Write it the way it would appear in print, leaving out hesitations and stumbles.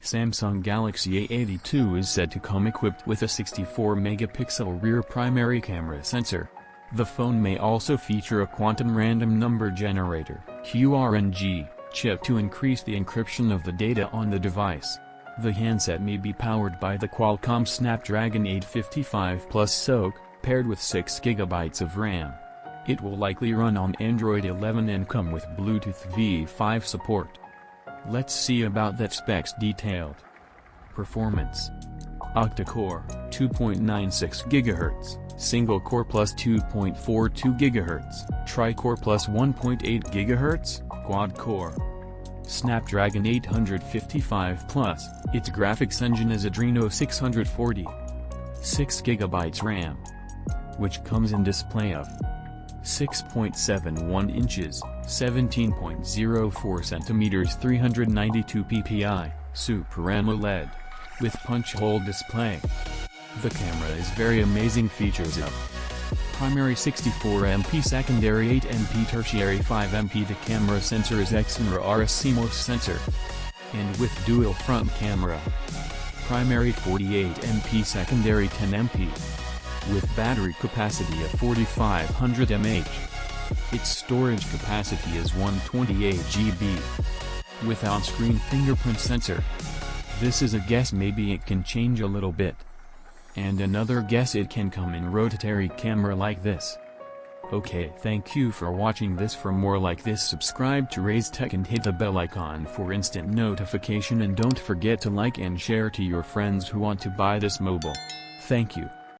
Samsung Galaxy A82 is said to come equipped with a 64-megapixel rear primary camera sensor. The phone may also feature a quantum random number generator (QRNG) chip to increase the encryption of the data on the device. The handset may be powered by the Qualcomm Snapdragon 855 Plus SoC, paired with 6 GB of RAM. It will likely run on Android 11 and come with Bluetooth V5 support. Let's see about that specs detailed. Performance: octa-core, 2.96 GHz, single-core plus 2.42 GHz, tri-core plus 1.8 GHz, quad-core. Snapdragon 855 Plus, its graphics engine is Adreno 640. 6 GB RAM, which comes in display of 6.71 inches, 17.04 centimeters, 392 ppi, Super AMOLED, with punch-hole display. The camera is very amazing features of primary 64MP, secondary 8MP, tertiary 5MP. The camera sensor is XMRS CMOS sensor, and with dual front camera. Primary 48MP, secondary 10MP. With battery capacity of 4500 mAh. Its storage capacity is 128 GB. With on-screen fingerprint sensor. This is a guess, maybe it can change a little bit. And another guess, it can come in rotary camera like this. Okay, thank you for watching this. For more like this, subscribe to razetec and hit the bell icon for instant notification, and don't forget to like and share to your friends who want to buy this mobile. Thank you.